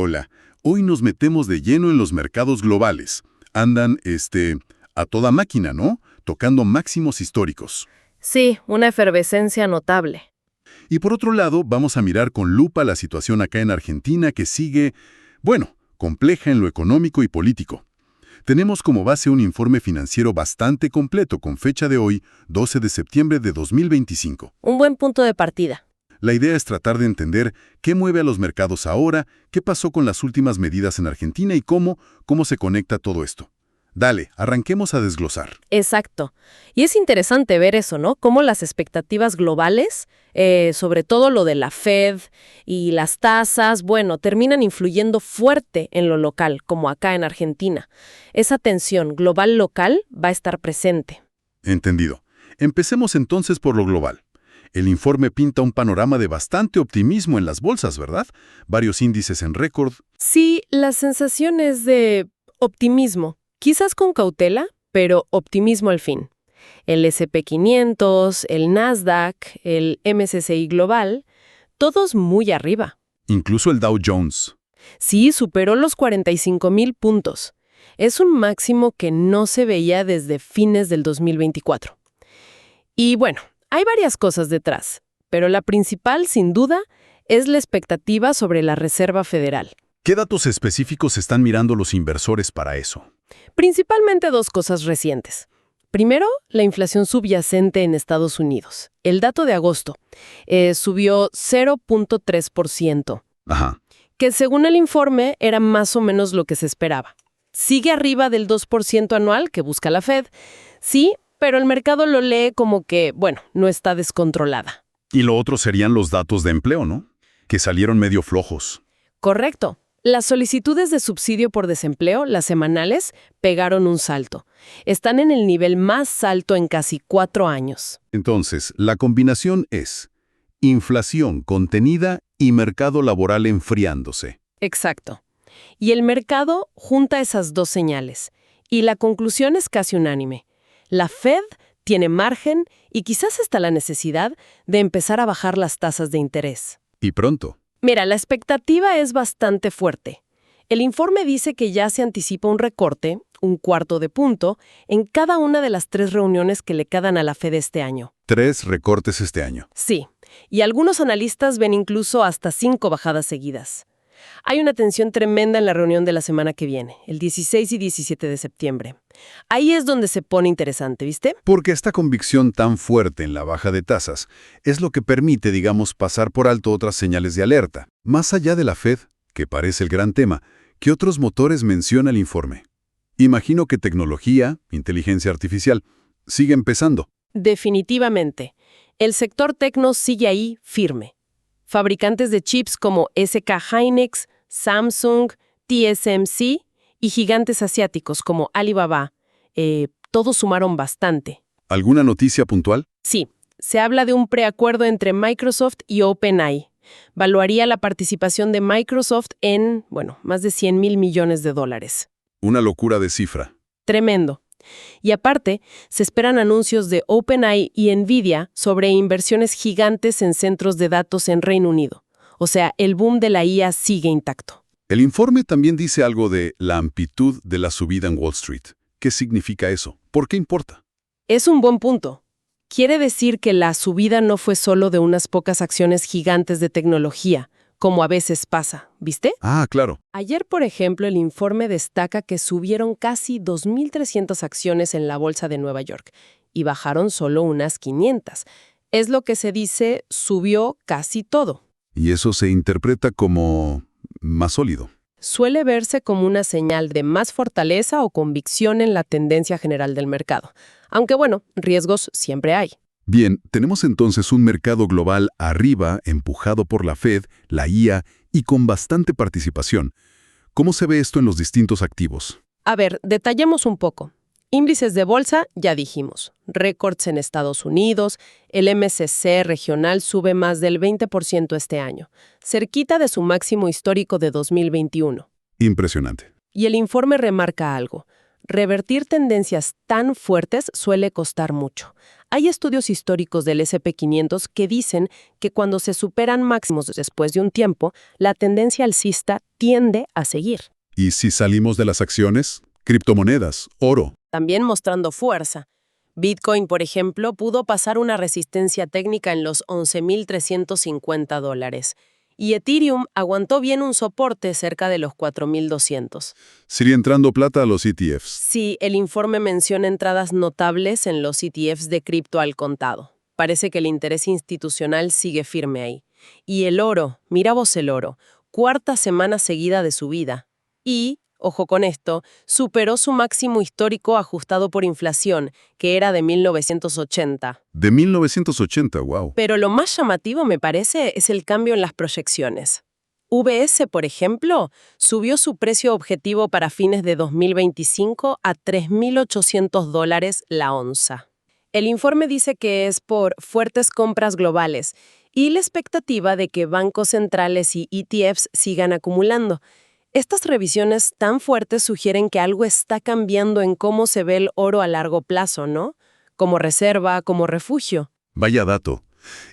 Hola, hoy nos metemos de lleno en los mercados globales. Andan, a toda máquina, ¿no? Tocando máximos históricos. Sí, una efervescencia notable. Y por otro lado, vamos a mirar con lupa la situación acá en Argentina que sigue, bueno, compleja en lo económico y político. Tenemos como base un informe financiero bastante completo con fecha de hoy, 12 de septiembre de 2025. Un buen punto de partida. La idea es tratar de entender qué mueve a los mercados ahora, qué pasó con las últimas medidas en Argentina y cómo se conecta todo esto. Dale, arranquemos a desglosar. Exacto. Y es interesante ver eso, ¿no? Cómo las expectativas globales, sobre todo lo de la Fed y las tasas, bueno, terminan influyendo fuerte en lo local, como acá en Argentina. Esa tensión global-local va a estar presente. Entendido. Empecemos entonces por lo global. El informe pinta un panorama de bastante optimismo en las bolsas, ¿verdad? Varios índices en récord. Sí, la sensación es de optimismo. Quizás con cautela, pero optimismo al fin. El S&P 500, el Nasdaq, el MSCI Global, todos muy arriba. Incluso el Dow Jones. Sí, superó los 45,000 puntos. Es un máximo que no se veía desde fines del 2024. Y bueno, hay varias cosas detrás, pero la principal, sin duda, es la expectativa sobre la Reserva Federal. ¿Qué datos específicos están mirando los inversores para eso? Principalmente dos cosas recientes. Primero, la inflación subyacente en Estados Unidos. El dato de agosto subió 0.3%, Ajá. que según el informe era más o menos lo que se esperaba. Sigue arriba del 2% anual que busca la Fed, sí, pero el mercado lo lee como que, bueno, no está descontrolada. Y lo otro serían los datos de empleo, ¿no? Que salieron medio flojos. Correcto. Las solicitudes de subsidio por desempleo, las semanales, pegaron un salto. Están en el nivel más alto en casi 4 años. Entonces, la combinación es inflación contenida y mercado laboral enfriándose. Exacto. Y el mercado junta esas dos señales. Y la conclusión es casi unánime. La Fed tiene margen y quizás hasta la necesidad de empezar a bajar las tasas de interés. Y pronto. Mira, la expectativa es bastante fuerte. El informe dice que ya se anticipa un recorte, 1/4 de punto, en cada una de las 3 reuniones que le quedan a la Fed este año. 3 recortes este año. Sí, y algunos analistas ven incluso hasta 5 bajadas seguidas. Hay una tensión tremenda en la reunión de la semana que viene, el 16 y 17 de septiembre. Ahí es donde se pone interesante, ¿viste? Porque esta convicción tan fuerte en la baja de tasas es lo que permite, digamos, pasar por alto otras señales de alerta. Más allá de la Fed, que parece el gran tema, ¿qué otros motores menciona el informe? Imagino que tecnología, inteligencia artificial, sigue empezando. Definitivamente. El sector tecno sigue ahí firme. Fabricantes de chips como SK Hynix, Samsung, TSMC y gigantes asiáticos como Alibaba, todos sumaron bastante. ¿Alguna noticia puntual? Sí, se habla de un preacuerdo entre Microsoft y OpenAI. Valuaría la participación de Microsoft en, más de 100,000 millones de dólares. Una locura de cifra. Tremendo. Y aparte, se esperan anuncios de OpenAI y Nvidia sobre inversiones gigantes en centros de datos en Reino Unido. O sea, el boom de la IA sigue intacto. El informe también dice algo de la amplitud de la subida en Wall Street. ¿Qué significa eso? ¿Por qué importa? Es un buen punto. Quiere decir que la subida no fue solo de unas pocas acciones gigantes de tecnología, como a veces pasa, ¿viste? Ah, claro. Ayer, por ejemplo, el informe destaca que subieron casi 2.300 acciones en la Bolsa de Nueva York y bajaron solo unas 500. Es lo que se dice, subió casi todo. Y eso se interpreta como más sólido. Suele verse como una señal de más fortaleza o convicción en la tendencia general del mercado. Aunque riesgos siempre hay. Bien, tenemos entonces un mercado global arriba, empujado por la Fed, la IA y con bastante participación. ¿Cómo se ve esto en los distintos activos? A ver, detallemos un poco. Índices de bolsa, ya dijimos. Récords en Estados Unidos, el MSCI regional sube más del 20% este año, cerquita de su máximo histórico de 2021. Impresionante. Y el informe remarca algo. Revertir tendencias tan fuertes suele costar mucho. Hay estudios históricos del SP500 que dicen que cuando se superan máximos después de un tiempo, la tendencia alcista tiende a seguir, ¿Y si salimos de las acciones? Criptomonedas, oro. también mostrando fuerza. Bitcoin, por ejemplo, pudo pasar una resistencia técnica en los $11,350 y Ethereum aguantó bien un soporte cerca de los 4,200. Sigue entrando plata a los ETFs. Sí, el informe menciona entradas notables en los ETFs de cripto al contado. Parece que el interés institucional sigue firme ahí. Y el oro, mira vos el oro, cuarta semana seguida de subida. Y, ojo con esto, superó su máximo histórico ajustado por inflación, que era de 1980. De 1980, wow. Pero lo más llamativo, me parece, es el cambio en las proyecciones. VS, por ejemplo, subió su precio objetivo para fines de 2025 a $3,800 la onza. El informe dice que es por fuertes compras globales y la expectativa de que bancos centrales y ETFs sigan acumulando. Estas revisiones tan fuertes sugieren que algo está cambiando en cómo se ve el oro a largo plazo, ¿no? Como reserva, como refugio. Vaya dato.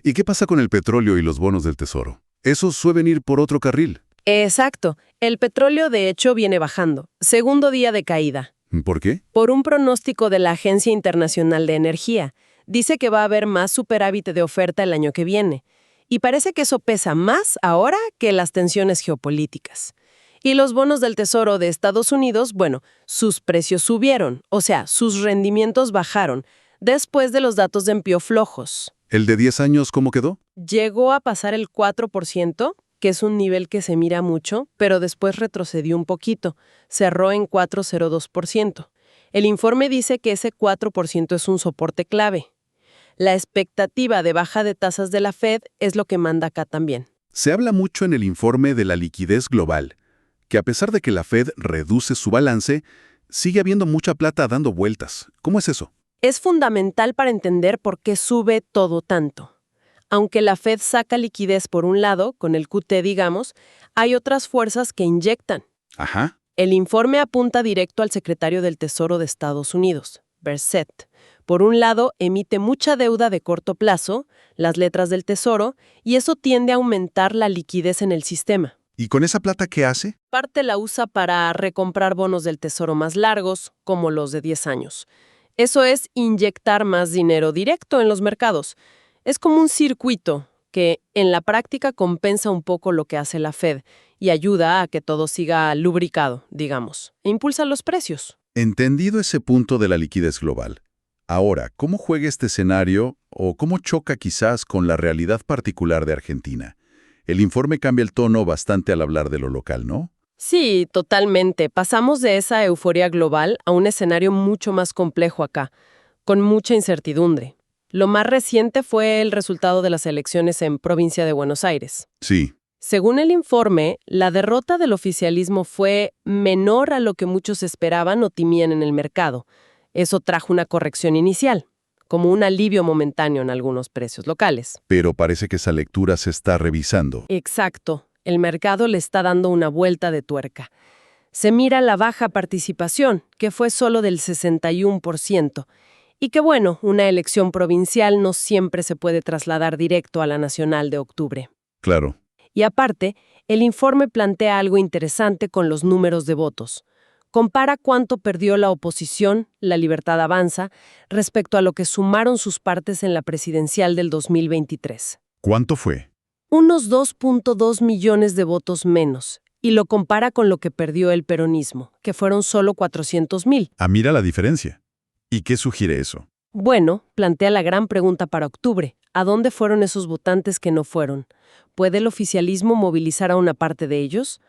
¿Y qué pasa con el petróleo y los bonos del tesoro? Esos suelen ir por otro carril. Exacto. El petróleo, de hecho, viene bajando. Segundo día de caída. ¿Por qué? Por un pronóstico de la Agencia Internacional de Energía. Dice que va a haber más superávit de oferta el año que viene. Y parece que eso pesa más ahora que las tensiones geopolíticas. Y los bonos del Tesoro de Estados Unidos, bueno, sus precios subieron, o sea, sus rendimientos bajaron, después de los datos de empleo flojos. ¿El de 10 años cómo quedó? Llegó a pasar el 4%, que es un nivel que se mira mucho, pero después retrocedió un poquito, cerró en 4,02%. El informe dice que ese 4% es un soporte clave. La expectativa de baja de tasas de la Fed es lo que manda acá también. Se habla mucho en el informe de la liquidez global, que a pesar de que la Fed reduce su balance, sigue habiendo mucha plata dando vueltas. ¿Cómo es eso? Es fundamental para entender por qué sube todo tanto. Aunque la Fed saca liquidez por un lado, con el QT digamos, hay otras fuerzas que inyectan. Ajá. El informe apunta directo al secretario del Tesoro de Estados Unidos, Brissett. Por un lado, emite mucha deuda de corto plazo, las letras del Tesoro, y eso tiende a aumentar la liquidez en el sistema. ¿Y con esa plata qué hace? Parte la usa para recomprar bonos del Tesoro más largos, como los de 10 años. Eso es inyectar más dinero directo en los mercados. Es como un circuito que, en la práctica, compensa un poco lo que hace la Fed y ayuda a que todo siga lubricado, digamos, e impulsa los precios. Entendido ese punto de la liquidez global. Ahora, ¿cómo juega este escenario o cómo choca quizás con la realidad particular de Argentina? El informe cambia el tono bastante al hablar de lo local, ¿no? Sí, totalmente. Pasamos de esa euforia global a un escenario mucho más complejo acá, con mucha incertidumbre. Lo más reciente fue el resultado de las elecciones en Provincia de Buenos Aires. Sí. Según el informe, la derrota del oficialismo fue menor a lo que muchos esperaban o temían en el mercado. Eso trajo una corrección inicial, como un alivio momentáneo en algunos precios locales. Pero parece que esa lectura se está revisando. Exacto. El mercado le está dando una vuelta de tuerca. Se mira la baja participación, que fue solo del 61%, y que bueno, una elección provincial no siempre se puede trasladar directo a la nacional de octubre. Claro. Y aparte, el informe plantea algo interesante con los números de votos. Compara cuánto perdió la oposición, la Libertad Avanza, respecto a lo que sumaron sus partes en la presidencial del 2023. ¿Cuánto fue? Unos 2,2 millones de votos menos, y lo compara con lo que perdió el peronismo, que fueron solo 400,000. Ah, mira la diferencia. ¿Y qué sugiere eso? Bueno, plantea la gran pregunta para octubre. ¿A dónde fueron esos votantes que no fueron? ¿Puede el oficialismo movilizar a una parte de ellos?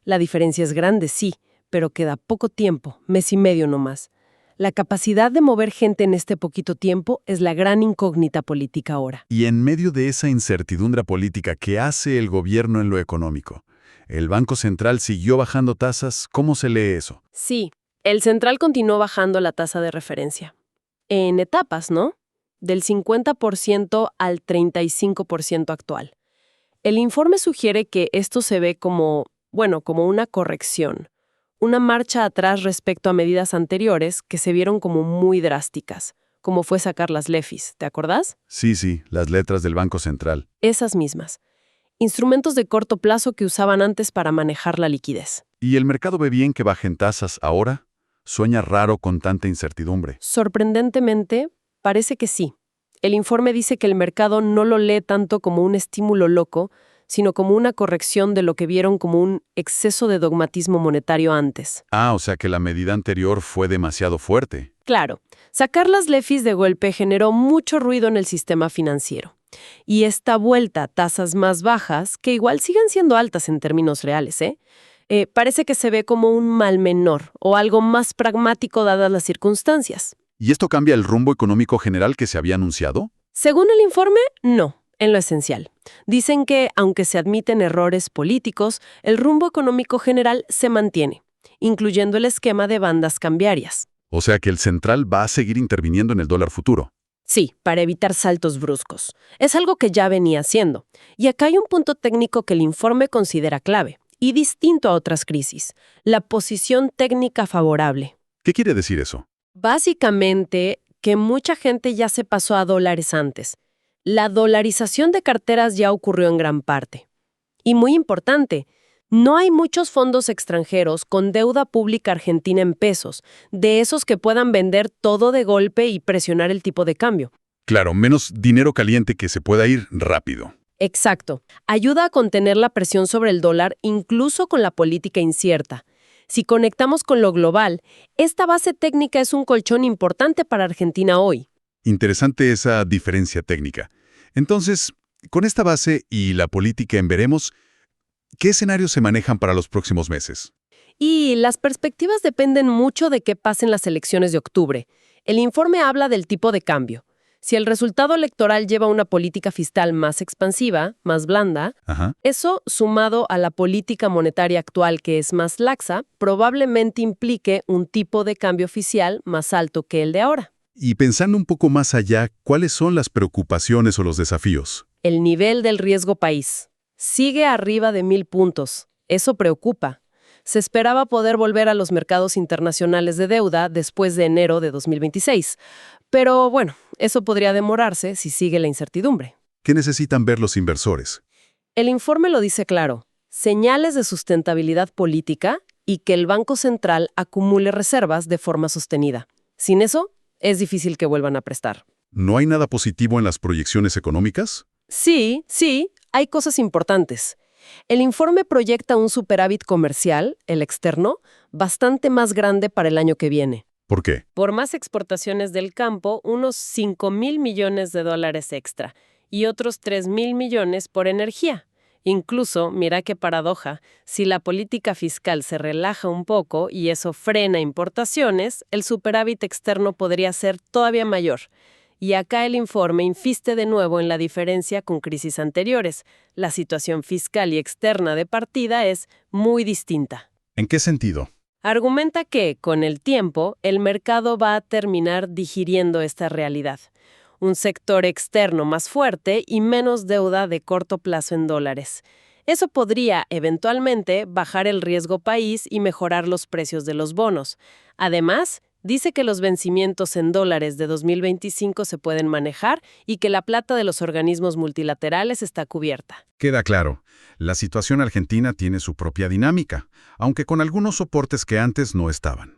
La diferencia es grande, sí, pero queda poco tiempo, mes y medio nomás. La capacidad de mover gente en este poquito tiempo es la gran incógnita política ahora. Y en medio de esa incertidumbre política, ¿qué hace el gobierno en lo económico? El Banco Central siguió bajando tasas. ¿Cómo se lee eso? Sí, el central continuó bajando la tasa de referencia. En etapas, ¿no? Del 50% al 35% actual. El informe sugiere que esto se ve como una corrección. Una marcha atrás respecto a medidas anteriores que se vieron como muy drásticas. como fue sacar las LEFIs, ¿te acordás? Sí, las letras del Banco Central. Esas mismas. Instrumentos de corto plazo que usaban antes para manejar la liquidez. ¿Y el mercado ve bien que bajen tasas ahora? Sueña raro con tanta incertidumbre. Sorprendentemente, parece que sí. El informe dice que el mercado no lo lee tanto como un estímulo loco, sino como una corrección de lo que vieron como un exceso de dogmatismo monetario antes. O sea que la medida anterior fue demasiado fuerte. Claro, sacar las LEFIs de golpe generó mucho ruido en el sistema financiero. Y esta vuelta a tasas más bajas, que igual siguen siendo altas en términos reales, parece que se ve como un mal menor o algo más pragmático dadas las circunstancias. ¿Y esto cambia el rumbo económico general que se había anunciado? Según el informe, no, en lo esencial. Dicen que, aunque se admiten errores políticos, el rumbo económico general se mantiene, incluyendo el esquema de bandas cambiarias. O sea que el central va a seguir interviniendo en el dólar futuro. Sí, para evitar saltos bruscos. Es algo que ya venía haciendo. Y acá hay un punto técnico que el informe considera clave, y distinto a otras crisis: la posición técnica favorable. ¿Qué quiere decir eso? Básicamente, que mucha gente ya se pasó a dólares antes. La dolarización de carteras ya ocurrió en gran parte. Y muy importante, no hay muchos fondos extranjeros con deuda pública argentina en pesos, de esos que puedan vender todo de golpe y presionar el tipo de cambio. Claro, menos dinero caliente que se pueda ir rápido. Exacto. Ayuda a contener la presión sobre el dólar incluso con la política incierta. Si conectamos con lo global, esta base técnica es un colchón importante para Argentina hoy. Interesante esa diferencia técnica. Entonces, con esta base y la política en veremos, ¿qué escenarios se manejan para los próximos meses? Y las perspectivas dependen mucho de qué pasen las elecciones de octubre. El informe habla del tipo de cambio. Si el resultado electoral lleva una política fiscal más expansiva, más blanda, eso, sumado a la política monetaria actual que es más laxa, probablemente implique un tipo de cambio oficial más alto que el de ahora. Y pensando un poco más allá, ¿cuáles son las preocupaciones o los desafíos? El nivel del riesgo país sigue arriba de 1,000 puntos. Eso preocupa. Se esperaba poder volver a los mercados internacionales de deuda después de enero de 2026. Pero bueno, eso podría demorarse si sigue la incertidumbre. ¿Qué necesitan ver los inversores? El informe lo dice claro: señales de sustentabilidad política y que el Banco Central acumule reservas de forma sostenida. Sin eso, es difícil que vuelvan a prestar. ¿No hay nada positivo en las proyecciones económicas? Sí, hay cosas importantes. El informe proyecta un superávit comercial, el externo, bastante más grande para el año que viene. ¿Por qué? Por más exportaciones del campo, unos 5,000 millones de dólares extra y otros 3,000 millones por energía. Incluso, mira qué paradoja, si la política fiscal se relaja un poco y eso frena importaciones, el superávit externo podría ser todavía mayor. Y acá el informe insiste de nuevo en la diferencia con crisis anteriores. La situación fiscal y externa de partida es muy distinta. ¿En qué sentido? Argumenta que, con el tiempo, el mercado va a terminar digiriendo esta realidad. Un sector externo más fuerte y menos deuda de corto plazo en dólares. Eso podría, eventualmente, bajar el riesgo país y mejorar los precios de los bonos. Además, dice que los vencimientos en dólares de 2025 se pueden manejar y que la plata de los organismos multilaterales está cubierta. Queda claro, la situación argentina tiene su propia dinámica, aunque con algunos soportes que antes no estaban.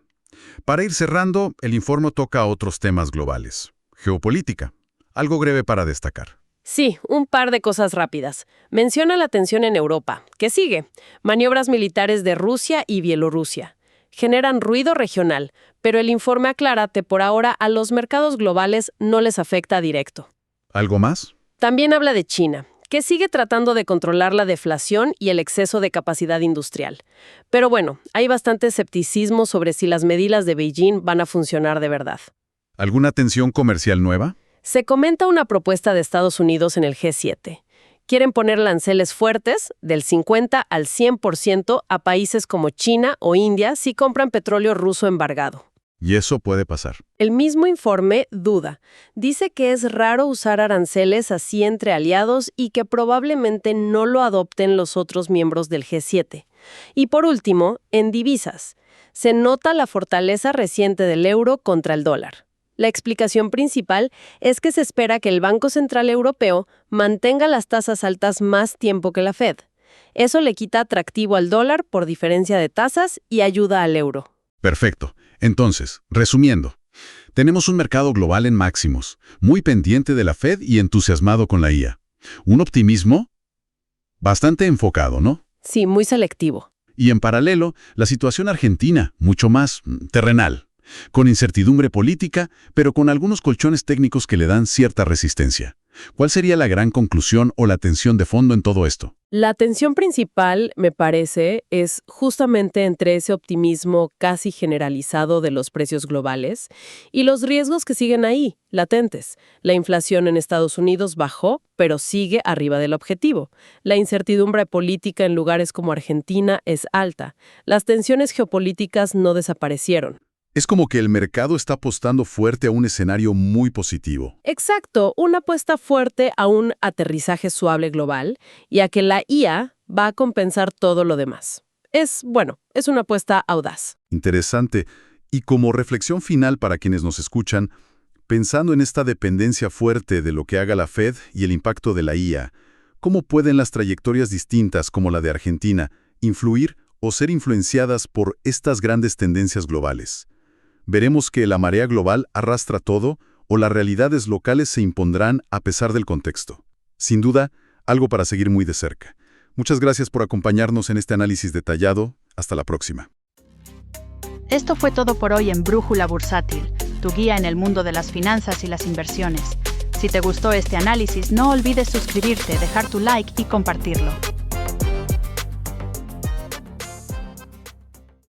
Para ir cerrando, el informe toca otros temas globales. Geopolítica, algo breve para destacar. Sí, un par de cosas rápidas. Menciona la tensión en Europa. ¿Qué sigue? Maniobras militares de Rusia y Bielorrusia. Generan ruido regional, pero el informe aclara que por ahora a los mercados globales no les afecta directo. ¿Algo más? También habla de China, que sigue tratando de controlar la deflación y el exceso de capacidad industrial. Pero bueno, hay bastante escepticismo sobre si las medidas de Beijing van a funcionar de verdad. ¿Alguna tensión comercial nueva? Se comenta una propuesta de Estados Unidos en el G7. Quieren poner aranceles fuertes, del 50 al 100%, a países como China o India si compran petróleo ruso embargado. Y eso puede pasar. El mismo informe duda. Dice que es raro usar aranceles así entre aliados y que probablemente no lo adopten los otros miembros del G7. Y por último, en divisas. Se nota la fortaleza reciente del euro contra el dólar. La explicación principal es que se espera que el Banco Central Europeo mantenga las tasas altas más tiempo que la Fed. Eso le quita atractivo al dólar por diferencia de tasas y ayuda al euro. Perfecto. Entonces, resumiendo, tenemos un mercado global en máximos, muy pendiente de la Fed y entusiasmado con la IA. Un optimismo bastante enfocado, ¿no? Sí, muy selectivo. Y en paralelo, la situación argentina, mucho más terrenal, con incertidumbre política, pero con algunos colchones técnicos que le dan cierta resistencia. ¿Cuál sería la gran conclusión o la tensión de fondo en todo esto? La tensión principal, me parece, es justamente entre ese optimismo casi generalizado de los precios globales y los riesgos que siguen ahí, latentes. La inflación en Estados Unidos bajó, pero sigue arriba del objetivo. La incertidumbre política en lugares como Argentina es alta. Las tensiones geopolíticas no desaparecieron. Es como que el mercado está apostando fuerte a un escenario muy positivo. Exacto, una apuesta fuerte a un aterrizaje suave global y a que la IA va a compensar todo lo demás. Es una apuesta audaz. Interesante. Y como reflexión final para quienes nos escuchan, pensando en esta dependencia fuerte de lo que haga la Fed y el impacto de la IA, ¿cómo pueden las trayectorias distintas como la de Argentina influir o ser influenciadas por estas grandes tendencias globales? ¿Veremos que la marea global arrastra todo o las realidades locales se impondrán a pesar del contexto? Sin duda, algo para seguir muy de cerca. Muchas gracias por acompañarnos en este análisis detallado. Hasta la próxima. Esto fue todo por hoy en Brújula Bursátil, tu guía en el mundo de las finanzas y las inversiones. Si te gustó este análisis, no olvides suscribirte, dejar tu like y compartirlo.